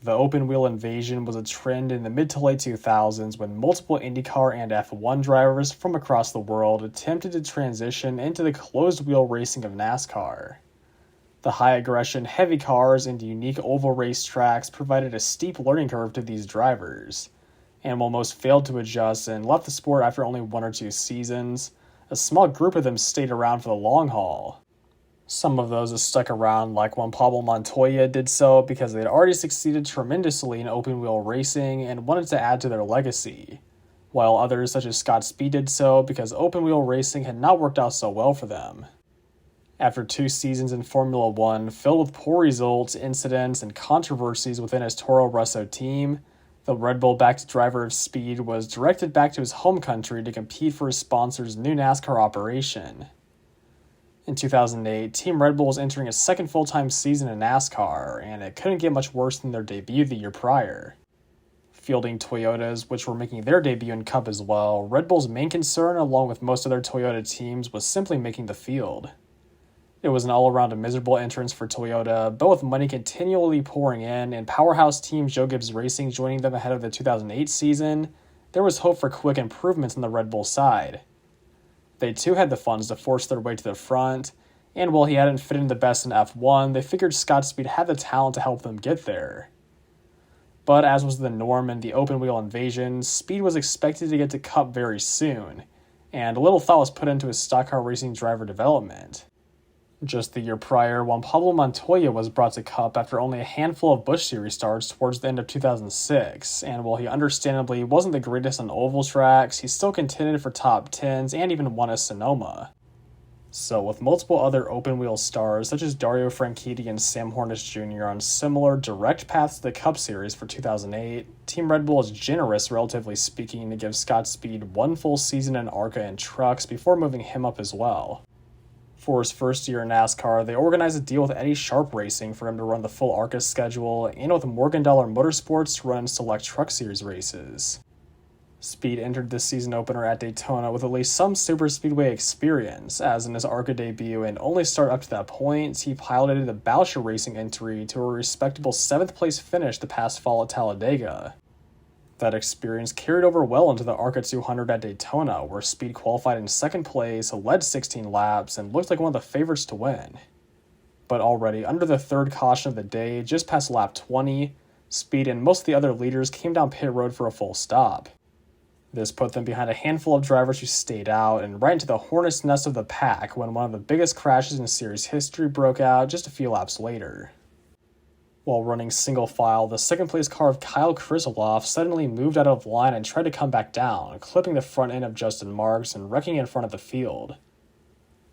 The open-wheel invasion was a trend in the mid to late 2000s when multiple IndyCar and F1 drivers from across the world attempted to transition into the closed-wheel racing of NASCAR. The high-aggression, heavy cars and unique oval race tracks provided a steep learning curve to these drivers, and while most failed to adjust and left the sport after only 1 or 2 seasons, a small group of them stayed around for the long haul. Some of those that stuck around, like Juan Pablo Montoya, did so because they had already succeeded tremendously in open-wheel racing and wanted to add to their legacy, while others such as Scott Speed did so because open-wheel racing had not worked out so well for them. After 2 seasons in Formula One filled with poor results, incidents, and controversies within his Toro Rosso team, the Red Bull-backed driver of Speed was directed back to his home country to compete for his sponsor's new NASCAR operation. In 2008, Team Red Bull was entering a second full-time season in NASCAR, and it couldn't get much worse than their debut the year prior. Fielding Toyotas, which were making their debut in Cup as well, Red Bull's main concern, along with most other Toyota teams, was simply making the field. It was an all-around miserable entrance for Toyota, but with money continually pouring in and powerhouse team Joe Gibbs Racing joining them ahead of the 2008 season, there was hope for quick improvements on the Red Bull side. They too had the funds to force their way to the front, and while he hadn't fit in the best in F1, they figured Scott Speed had the talent to help them get there. But as was the norm in the open-wheel invasion, Speed was expected to get to Cup very soon, and little thought was put into his stock car racing driver development. Just the year prior, Juan Pablo Montoya was brought to Cup after only a handful of Busch Series starts towards the end of 2006, and while he understandably wasn't the greatest on oval tracks, he still contended for top 10s and even won a Sonoma. So with multiple other open-wheel stars such as Dario Franchitti and Sam Hornish Jr. on similar direct paths to the Cup Series for 2008, Team Red Bull is generous, relatively speaking, to give Scott Speed 1 full season in ARCA and Trucks before moving him up as well. For his first year in NASCAR, they organized a deal with Eddie Sharp Racing for him to run the full ARCA schedule, and with Morgan Dollar Motorsports to run select Truck Series races. Speed entered this season opener at Daytona with at least some superspeedway experience, as in his ARCA debut and only start up to that point, he piloted the Boucher Racing entry to a respectable 7th place finish the past fall at Talladega. That experience carried over well into the ARCA 200 at Daytona, where Speed qualified in 2nd place, led 16 laps, and looked like one of the favorites to win. But already under the 3rd caution of the day, just past lap 20, Speed and most of the other leaders came down pit road for a full stop. This put them behind a handful of drivers who stayed out and right into the hornet's nest of the pack when one of the biggest crashes in series history broke out just a few laps later. While running single file, the 2nd place car of Kyle Krisiloff suddenly moved out of line and tried to come back down, clipping the front end of Justin Marks and wrecking in front of the field.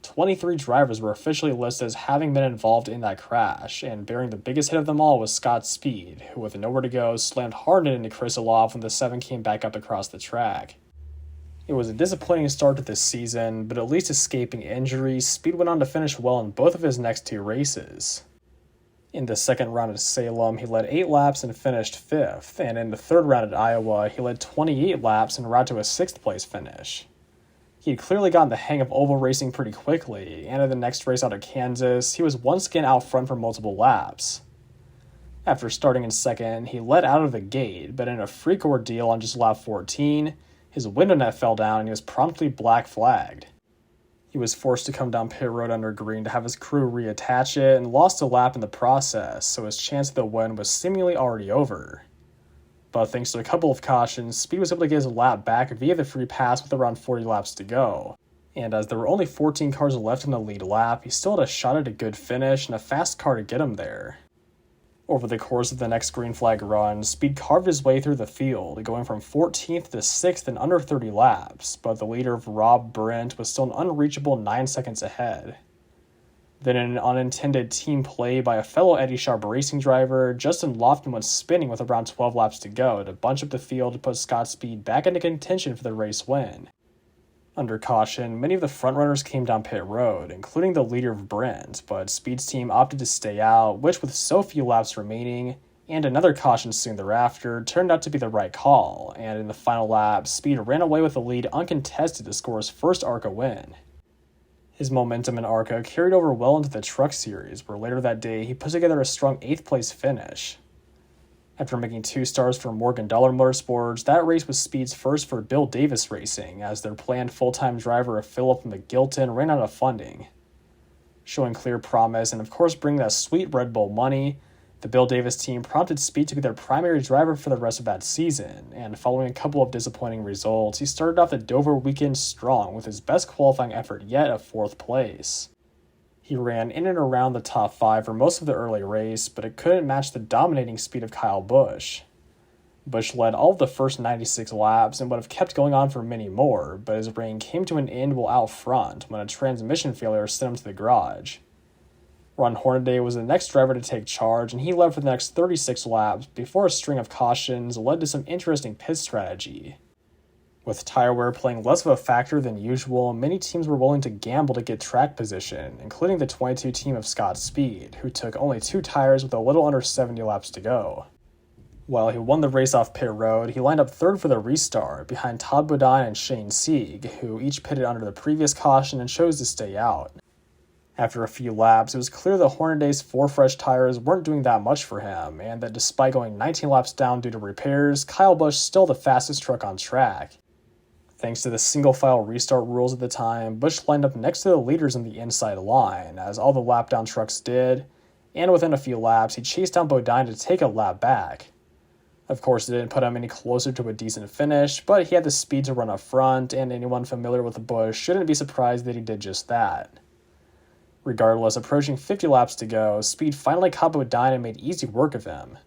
23 drivers were officially listed as having been involved in that crash, and bearing the biggest hit of them all was Scott Speed, who with nowhere to go slammed hard into Krisiloff when the 7 came back up across the track. It was a disappointing start to this season, but at least escaping injury, Speed went on to finish well in both of his next 2 races. In the 2nd round at Salem, he led 8 laps and finished 5th, and in the 3rd round at Iowa, he led 28 laps and route to a 6th place finish. He had clearly gotten the hang of oval racing pretty quickly, and in the next race out of Kansas, he was once again out front for multiple laps. After starting in 2nd, he led out of the gate, but in a freak ordeal on just lap 14, his window net fell down and he was promptly black flagged. He was forced to come down pit road under green to have his crew reattach it and lost a lap in the process, so his chance of the win was seemingly already over. But thanks to a couple of cautions, Speed was able to get his lap back via the free pass with around 40 laps to go. And as there were only 14 cars left in the lead lap, he still had a shot at a good finish and a fast car to get him there. Over the course of the next green flag run, Speed carved his way through the field, going from 14th to 6th in under 30 laps, but the leader of Rob Brent was still an unreachable 9 seconds ahead. Then in an unintended team play by a fellow Eddie Sharp Racing driver, Justin Lofton went spinning with around 12 laps to go to bunch up the field to put Scott Speed back into contention for the race win. Under caution, many of the frontrunners came down pit road, including the leader of Brent, but Speed's team opted to stay out, which with so few laps remaining, and another caution soon thereafter, turned out to be the right call, and in the final lap, Speed ran away with the lead uncontested to score his first ARCA win. His momentum in ARCA carried over well into the Truck Series, where later that day he put together a strong 8th place finish. After making 2 stars for Morgan Dollar Motorsports, that race was Speed's first for Bill Davis Racing, as their planned full-time driver Philip McGilton ran out of funding. Showing clear promise and of course bringing that sweet Red Bull money, the Bill Davis team prompted Speed to be their primary driver for the rest of that season, and following a couple of disappointing results, he started off the Dover weekend strong with his best qualifying effort yet of 4th place. He ran in and around the top 5 for most of the early race, but it couldn't match the dominating speed of Kyle Busch. Busch led all of the first 96 laps and would have kept going on for many more, but his reign came to an end while out front when a transmission failure sent him to the garage. Ron Hornaday was the next driver to take charge, and he led for the next 36 laps before a string of cautions led to some interesting pit strategy. With tire wear playing less of a factor than usual, many teams were willing to gamble to get track position, including the 22 team of Scott Speed, who took only 2 tires with a little under 70 laps to go. While he won the race off pit road, he lined up 3rd for the restart, behind Todd Bodine and Shane Sieg, who each pitted under the previous caution and chose to stay out. After a few laps, it was clear that Hornaday's 4 fresh tires weren't doing that much for him, and that despite going 19 laps down due to repairs, Kyle Busch still the fastest truck on track. Thanks to the single-file restart rules at the time, Busch lined up next to the leaders in the inside line, as all the lap-down trucks did, and within a few laps, he chased down Bodine to take a lap back. Of course, it didn't put him any closer to a decent finish, but he had the speed to run up front, and anyone familiar with the Busch shouldn't be surprised that he did just that. Regardless, approaching 50 laps to go, Speed finally caught Bodine and made easy work of him.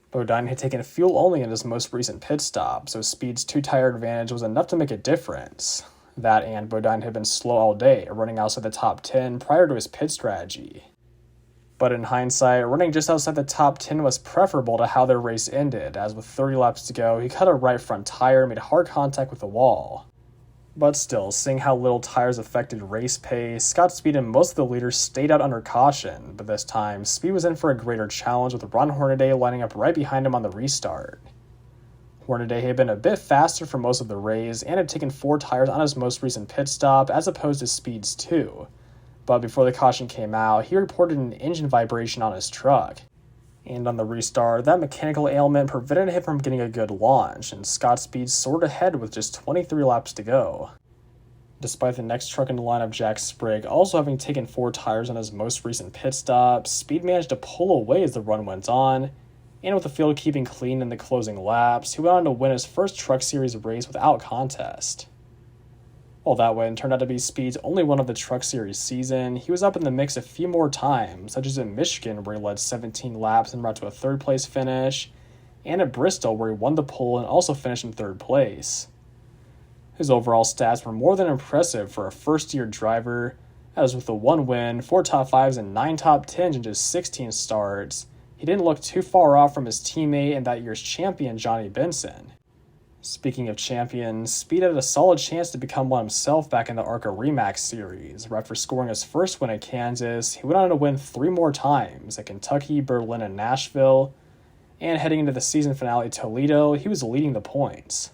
Bodine had taken fuel only in his most recent pit stop, so Speed's 2-tire advantage was enough to make a difference. That and Bodine had been slow all day, running outside the top 10 prior to his pit strategy. But in hindsight, running just outside the top 10 was preferable to how their race ended, as with 30 laps to go, he cut a right front tire and made hard contact with the wall. But still, seeing how little tires affected race pace, Scott Speed and most of the leaders stayed out under caution, but this time, Speed was in for a greater challenge with Ron Hornaday lining up right behind him on the restart. Hornaday had been a bit faster for most of the race and had taken 4 tires on his most recent pit stop as opposed to Speed's 2, but before the caution came out, he reported an engine vibration on his truck. And on the restart, that mechanical ailment prevented him from getting a good launch, and Scott Speed soared ahead with just 23 laps to go. Despite the next truck in the lineup, Jack Sprigg, also having taken 4 tires on his most recent pit stop, Speed managed to pull away as the run went on, and with the field keeping clean in the closing laps, he went on to win his first Truck Series race without contest. While that win turned out to be Speed's only one of the Truck Series season, he was up in the mix a few more times, such as in Michigan where he led 17 laps and brought to a 3rd place finish, and at Bristol where he won the pole and also finished in 3rd place. His overall stats were more than impressive for a first-year driver, as with the 1 win, 4 top 5s, and 9 top 10s in just 16 starts, he didn't look too far off from his teammate and that year's champion Johnny Benson. Speaking of champions, Speed had a solid chance to become one himself back in the ARCA Remax series, where after scoring his first win at Kansas, he went on to win 3 more times at Kentucky, Berlin, and Nashville, and heading into the season finale at Toledo, he was leading the points.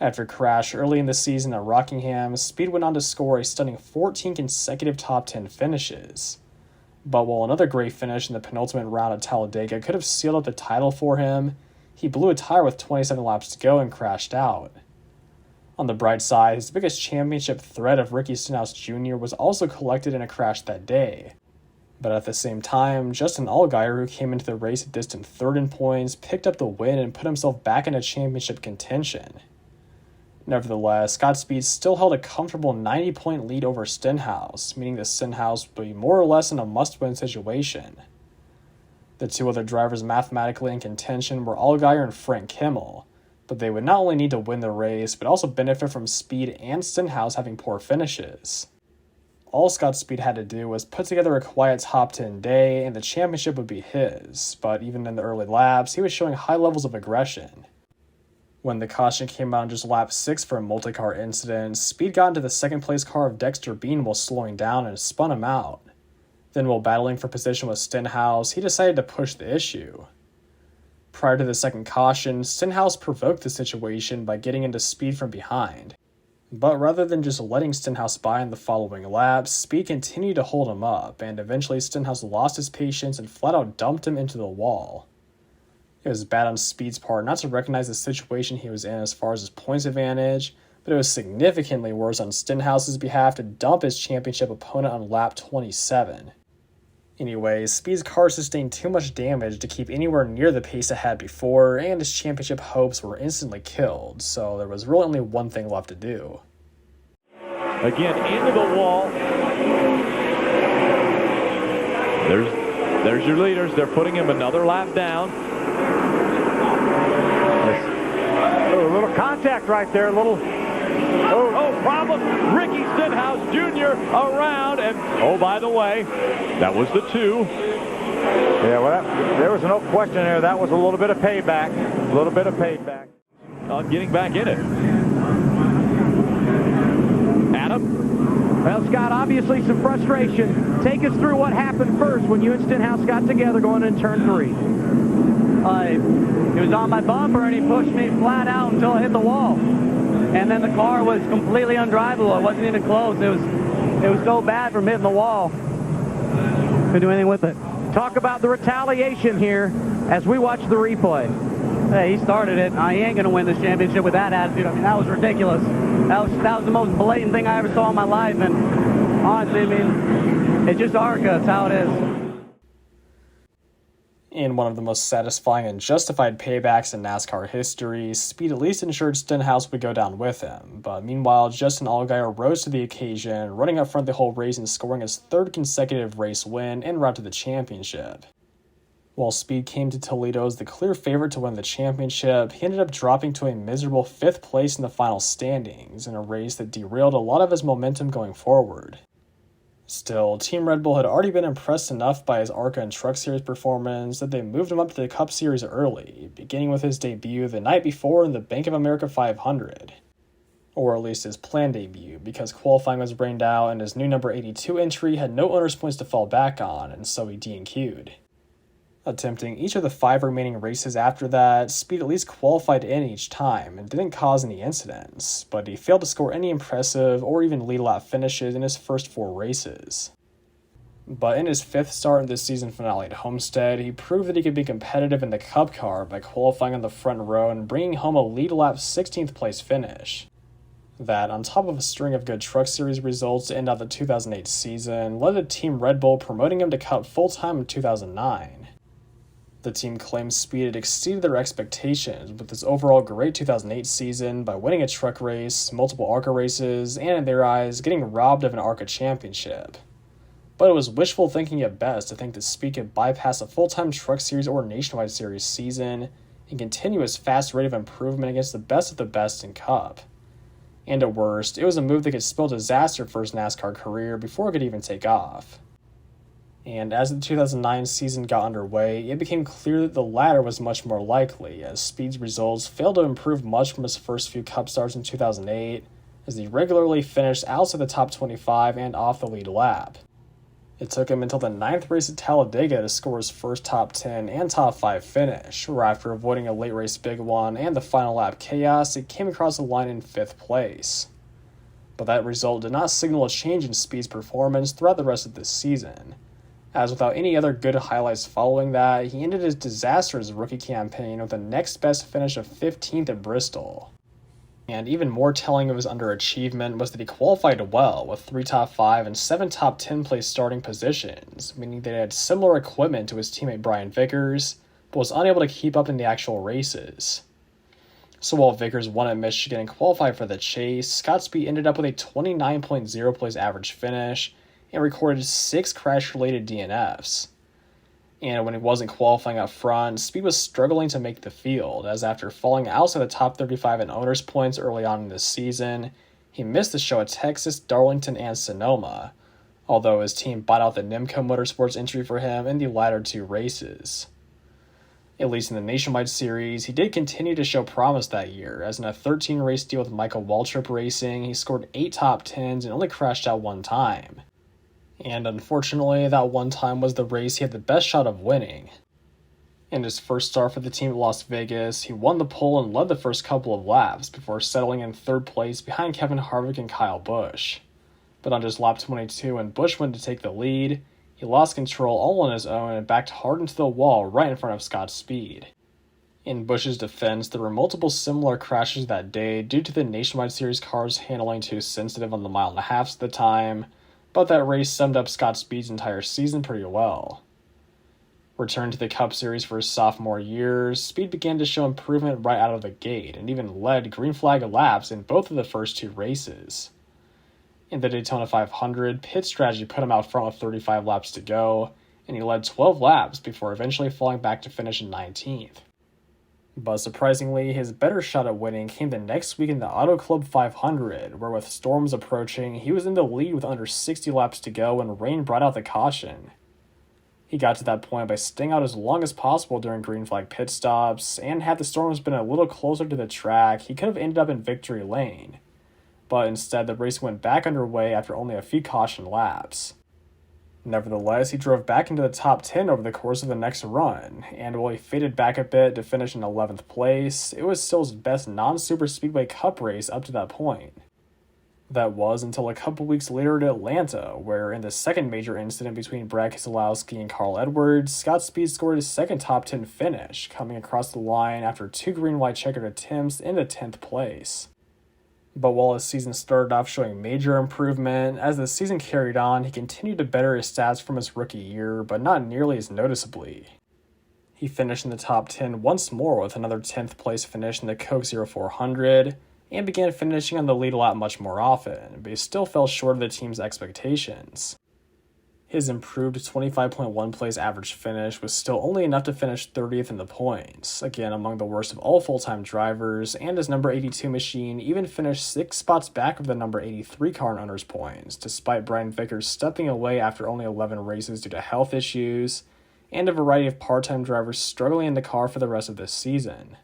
After a crash early in the season at Rockingham, Speed went on to score a stunning 14 consecutive top 10 finishes. But while another great finish in the penultimate round at Talladega could have sealed up the title for him, he blew a tire with 27 laps to go and crashed out. On the bright side, his biggest championship threat of Ricky Stenhouse Jr. was also collected in a crash that day. But at the same time, Justin Allgaier, who came into the race a distant 3rd in points, picked up the win and put himself back into championship contention. Nevertheless, Scott Speed still held a comfortable 90-point lead over Stenhouse, meaning that Stenhouse would be more or less in a must-win situation. The 2 other drivers mathematically in contention were Allgaier and Frank Kimmel, but they would not only need to win the race, but also benefit from Speed and Stenhouse having poor finishes. All Scott Speed had to do was put together a quiet top 10 day, and the championship would be his, but even in the early laps, he was showing high levels of aggression. When the caution came out on just lap 6 for a multi-car incident, Speed got into the 2nd place car of Dexter Bean while slowing down and spun him out. Then while battling for position with Stenhouse, he decided to push the issue. Prior to the 2nd caution, Stenhouse provoked the situation by getting into Speed from behind. But rather than just letting Stenhouse by in the following laps, Speed continued to hold him up, and eventually Stenhouse lost his patience and flat out dumped him into the wall. It was bad on Speed's part not to recognize the situation he was in as far as his points advantage, but it was significantly worse on Stenhouse's behalf to dump his championship opponent on lap 27. Anyway, Speed's car sustained too much damage to keep anywhere near the pace it had before, and his championship hopes were instantly killed, so there was really only one thing left to do. Again, into the wall. There's your leaders. They're putting him another lap down. A little contact right there, a little... problem. Ricky Stenhouse Jr. around, and oh, by the way, that was the 2. Yeah, well, there was no question there. That was a little bit of payback. A little bit of payback. Getting back in it. Adam? Well, Scott, obviously some frustration. Take us through what happened first when you and Stenhouse got together going in turn 3. He was on my bumper and he pushed me flat out until I hit the wall. And then the car was completely undrivable. It wasn't even close. It was so bad from hitting the wall. Couldn't do anything with it. Talk about the retaliation here as we watch the replay. Hey, he started it. He ain't going to win this championship with that attitude. I mean, that was ridiculous. That was the most blatant thing I ever saw in my life. And honestly, I mean, it's just ARCA. It's how it is. In one of the most satisfying and justified paybacks in NASCAR history, Speed at least ensured Stenhouse would go down with him, but meanwhile, Justin Allgaier rose to the occasion, running up front the whole race and scoring his 3rd consecutive race win en route to the championship. While Speed came to Toledo as the clear favorite to win the championship, he ended up dropping to a miserable 5th place in the final standings in a race that derailed a lot of his momentum going forward. Still, Team Red Bull had already been impressed enough by his ARCA and Trucks Series performance that they moved him up to the Cup Series early, beginning with his debut the night before in the Bank of America 500. Or at least his planned debut, because qualifying was rained out and his new number 82 entry had no owner's points to fall back on, and so he DNQ'd. Attempting each of the 5 remaining races after that, Speed at least qualified in each time and didn't cause any incidents, but he failed to score any impressive or even lead lap finishes in his first 4 races. But in his 5th start in this season finale at Homestead, he proved that he could be competitive in the Cup car by qualifying on the front row and bringing home a lead lap 16th place finish. That, on top of a string of good Truck Series results to end out the 2008 season, led to Team Red Bull promoting him to Cup full-time in 2009. The team claims Speed had exceeded their expectations with his overall great 2008 season by winning a truck race, multiple ARCA races, and in their eyes, getting robbed of an ARCA championship. But it was wishful thinking at best to think that Speed could bypass a full-time Truck Series or Nationwide Series season and continue his fast rate of improvement against the best of the best in Cup. And at worst, it was a move that could spell disaster for his NASCAR career before it could even take off. And as the 2009 season got underway, it became clear that the latter was much more likely, as Speed's results failed to improve much from his first few Cup starts in 2008, as he regularly finished outside the top 25 and off the lead lap. It took him until the 9th race at Talladega to score his first top 10 and top 5 finish, where after avoiding a late race big one and the final lap chaos, it came across the line in 5th place. But that result did not signal a change in Speed's performance throughout the rest of this season, as without any other good highlights following that, he ended his disastrous rookie campaign with the next best finish of 15th at Bristol. And even more telling of his underachievement was that he qualified well with 3 top 5 and 7 top 10 place starting positions, meaning that he had similar equipment to his teammate Brian Vickers, but was unable to keep up in the actual races. So while Vickers won at Michigan and qualified for the chase, Scott Speed ended up with a 29.0 place average finish and recorded 6 crash-related DNFs. And when he wasn't qualifying up front, Speed was struggling to make the field, as after falling outside the top 35 in owners' points early on in this season, he missed the show at Texas, Darlington, and Sonoma, although his team bought out the Nimco Motorsports entry for him in the latter 2 races. At least in the Nationwide Series, he did continue to show promise that year, as in a 13-race deal with Michael Waltrip Racing, he scored 8 top 10s and only crashed out 1 time. And unfortunately, that one time was the race he had the best shot of winning. In his first start for the team at Las Vegas, he won the pole and led the first couple of laps before settling in 3rd place behind Kevin Harvick and Kyle Busch. But on just lap 22, when Busch went to take the lead, he lost control all on his own and backed hard into the wall right in front of Scott Speed. In Busch's defense, there were multiple similar crashes that day due to the Nationwide Series cars handling too sensitive on the mile and a halfs at the time, but that race summed up Scott Speed's entire season pretty well. Returned to the Cup Series for his sophomore year, Speed began to show improvement right out of the gate and even led green flag laps in both of the first two races. In the Daytona 500, pit strategy put him out front with 35 laps to go, and he led 12 laps before eventually falling back to finish in 19th. But surprisingly, his better shot at winning came the next week in the Auto Club 500, where with storms approaching, he was in the lead with under 60 laps to go when rain brought out the caution. He got to that point by staying out as long as possible during green flag pit stops, and had the storms been a little closer to the track, he could have ended up in victory lane. But instead, the race went back underway after only a few caution laps. Nevertheless, he drove back into the top 10 over the course of the next run, and while he faded back a bit to finish in 11th place, it was still his best non-superspeedway cup race up to that point. That was until a couple weeks later at Atlanta, where in the second major incident between Brad Keselowski and Carl Edwards, Scott Speed scored his second top 10 finish, coming across the line after 2 green-white checkered attempts into 10th place. But while his season started off showing major improvement, as the season carried on, he continued to better his stats from his rookie year, but not nearly as noticeably. He finished in the top 10 once more with another 10th place finish in the Coke 0400, and began finishing on the lead lap much more often, but he still fell short of the team's expectations. His improved 25.1 place average finish was still only enough to finish 30th in the points, again among the worst of all full-time drivers, and his number 82 machine even finished 6 spots back of the number 83 car in owners' points, despite Brian Vickers stepping away after only 11 races due to health issues, and a variety of part-time drivers struggling in the car for the rest of this season.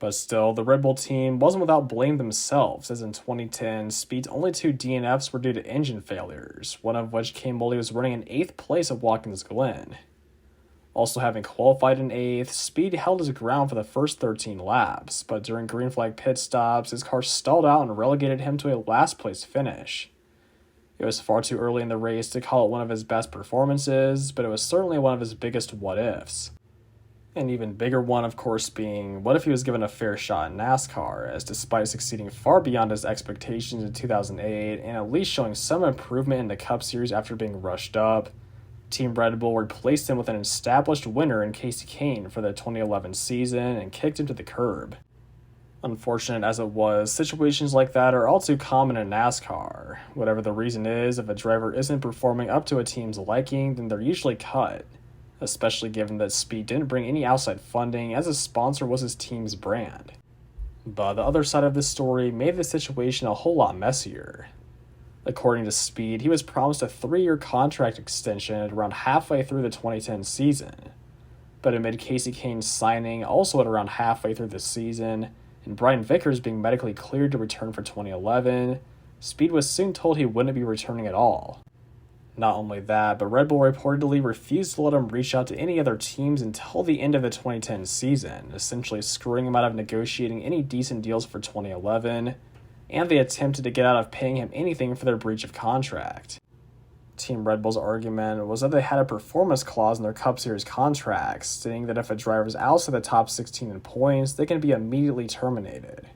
But still, the Red Bull team wasn't without blame themselves, as in 2010, Speed's only 2 DNFs were due to engine failures, one of which came while he was running in 8th place at Watkins Glen. Also having qualified in 8th, Speed held his ground for the first 13 laps, but during green flag pit stops, his car stalled out and relegated him to a last place finish. It was far too early in the race to call it one of his best performances, but it was certainly one of his biggest what-ifs. An even bigger one, of course, being what if he was given a fair shot in NASCAR, as despite succeeding far beyond his expectations in 2008 and at least showing some improvement in the Cup Series after being rushed up, Team Red Bull replaced him with an established winner in Casey Kane for the 2011 season and kicked him to the curb. Unfortunate as it was, situations like that are all too common in NASCAR. Whatever the reason is, if a driver isn't performing up to a team's liking, then they're usually cut. Especially given that Speed didn't bring any outside funding, as his sponsor was his team's brand. But the other side of this story made the situation a whole lot messier. According to Speed, he was promised a 3-year contract extension at around halfway through the 2010 season. But amid Casey Kane's signing also at around halfway through the season, and Brian Vickers being medically cleared to return for 2011, Speed was soon told he wouldn't be returning at all. Not only that, but Red Bull reportedly refused to let him reach out to any other teams until the end of the 2010 season, essentially screwing him out of negotiating any decent deals for 2011, and they attempted to get out of paying him anything for their breach of contract. Team Red Bull's argument was that they had a performance clause in their Cup Series contracts, stating that if a driver is outside the top 16 in points, they can be immediately terminated.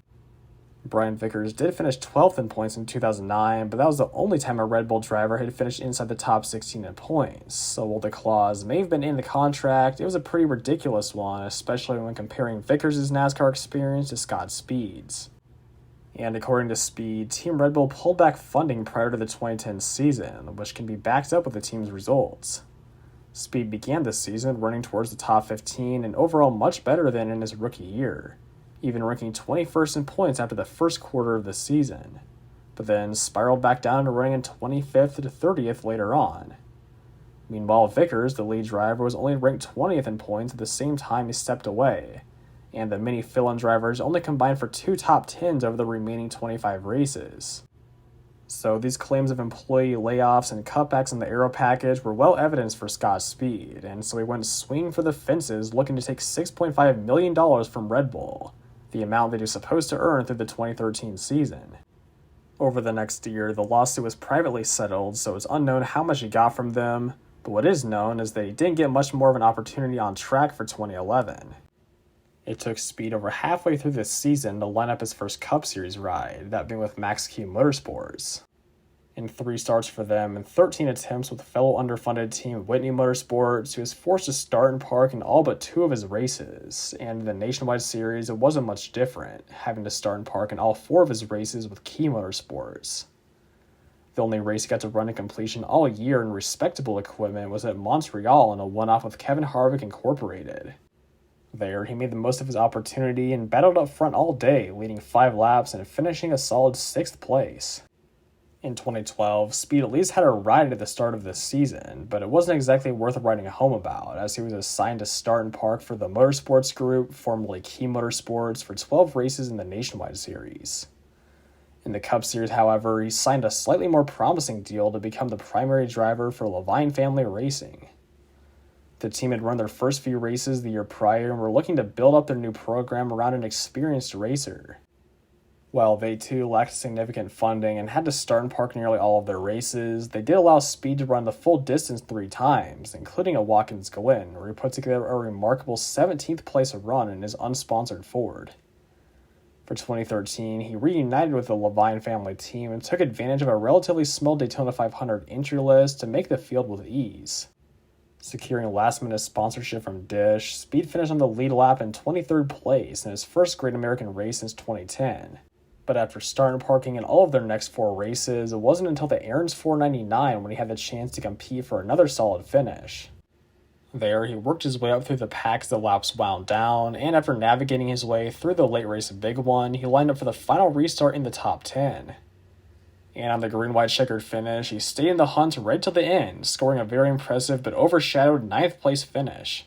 Brian Vickers did finish 12th in points in 2009, but that was the only time a Red Bull driver had finished inside the top 16 in points, so while the clause may have been in the contract, it was a pretty ridiculous one, especially when comparing Vickers' NASCAR experience to Scott Speed's. And according to Speed, Team Red Bull pulled back funding prior to the 2010 season, which can be backed up with the team's results. Speed began this season running towards the top 15 and overall much better than in his rookie year, even ranking 21st in points after the first quarter of the season, but then spiraled back down to running in 25th to 30th later on. Meanwhile, Vickers, the lead driver, was only ranked 20th in points at the same time he stepped away, and the many fill-in drivers only combined for 2 top 10s over the remaining 25 races. So these claims of employee layoffs and cutbacks in the aero package were well evidenced for Scott Speed, and so he went swinging for the fences looking to take $6.5 million from Red Bull, the amount that he was supposed to earn through the 2013 season. Over the next year, the lawsuit was privately settled, so it's unknown how much he got from them, but what is known is that he didn't get much more of an opportunity on track for 2011. It took Speed over halfway through the season to line up his first Cup Series ride, that being with Max Q Motorsports. In 3 starts for them and 13 attempts with fellow underfunded team Whitney Motorsports, he was forced to start and park in all but 2 of his races, and in the Nationwide Series it wasn't much different, having to start and park in all 4 of his races with Key Motorsports. The only race he got to run to completion all year in respectable equipment was at Montreal in a one-off with Kevin Harvick Incorporated. There, he made the most of his opportunity and battled up front all day, leading 5 laps and finishing a solid 6th place. In 2012, Speed at least had a ride at the start of this season, but it wasn't exactly worth writing home about, as he was assigned to start and park for the Motorsports Group, formerly Key Motorsports, for 12 races in the Nationwide Series. In the Cup Series, however, he signed a slightly more promising deal to become the primary driver for Levine Family Racing. The team had run their first few races the year prior and were looking to build up their new program around an experienced racer. While they too lacked significant funding and had to start and park nearly all of their races, they did allow Speed to run the full distance 3 times, including at Watkins Glen, where he put together a remarkable 17th place run in his unsponsored Ford. For 2013, he reunited with the Levine family team and took advantage of a relatively small Daytona 500 entry list to make the field with ease. Securing last-minute sponsorship from Dish, Speed finished on the lead lap in 23rd place in his first Great American race since 2010. But after starting parking in all of their next 4 races, it wasn't until the Aaron's 499 when he had the chance to compete for another solid finish. There, he worked his way up through the pack as the laps wound down, and after navigating his way through the late race Big One, he lined up for the final restart in the top 10. And on the green-white checkered finish, he stayed in the hunt right till the end, scoring a very impressive but overshadowed 9th place finish.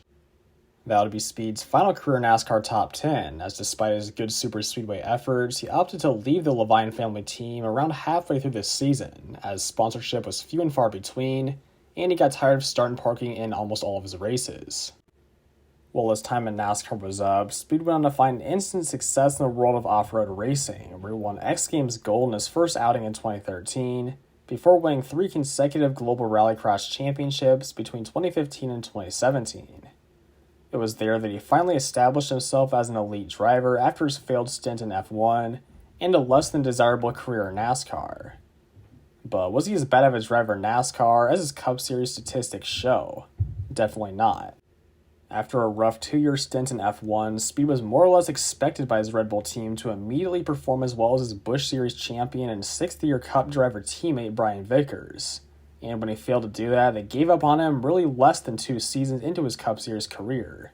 That would be Speed's final career NASCAR top 10, as despite his good superspeedway efforts, he opted to leave the Levine family team around halfway through this season, as sponsorship was few and far between, and he got tired of starting parking in almost all of his races. While his time in NASCAR was up, Speed went on to find instant success in the world of off-road racing, where he won X Games Gold in his first outing in 2013, before winning 3 consecutive Global Rallycross championships between 2015 and 2017. It was there that he finally established himself as an elite driver after his failed stint in F1 and a less than desirable career in NASCAR. But was he as bad of a driver in NASCAR as his Cup Series statistics show? Definitely not. After a rough 2-year stint in F1, Speed was more or less expected by his Red Bull team to immediately perform as well as his Busch Series champion and 6th-year Cup driver teammate Brian Vickers. And when he failed to do that, they gave up on him really less than 2 seasons into his Cup Series career.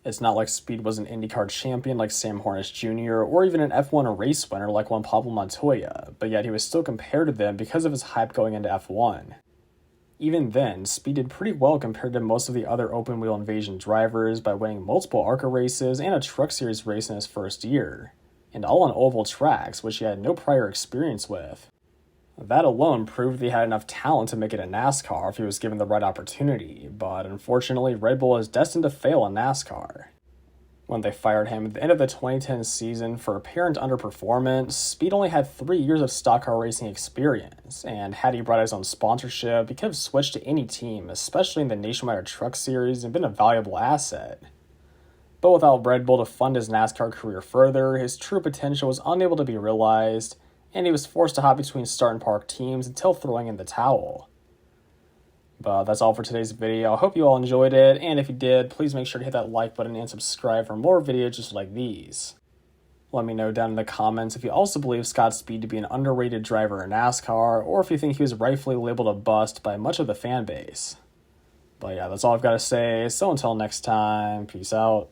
It's not like Speed was an IndyCar champion like Sam Hornish Jr. or even an F1 race winner like Juan Pablo Montoya, but yet he was still compared to them because of his hype going into F1. Even then, Speed did pretty well compared to most of the other open-wheel invasion drivers by winning multiple ARCA races and a Truck Series race in his first year, and all on oval tracks, which he had no prior experience with. That alone proved that he had enough talent to make it in NASCAR if he was given the right opportunity, but unfortunately Red Bull is destined to fail in NASCAR. When they fired him at the end of the 2010 season for apparent underperformance, Speed only had 3 years of stock car racing experience, and had he brought his own sponsorship, he could have switched to any team, especially in the Nationwide Truck Series, and been a valuable asset. But without Red Bull to fund his NASCAR career further, his true potential was unable to be realized, and he was forced to hop between start and park teams until throwing in the towel. But that's all for today's video. I hope you all enjoyed it, and if you did, please make sure to hit that like button and subscribe for more videos just like these. Let me know down in the comments if you also believe Scott Speed to be an underrated driver in NASCAR, or if you think he was rightfully labeled a bust by much of the fan base. But yeah, that's all I've got to say, so until next time, peace out.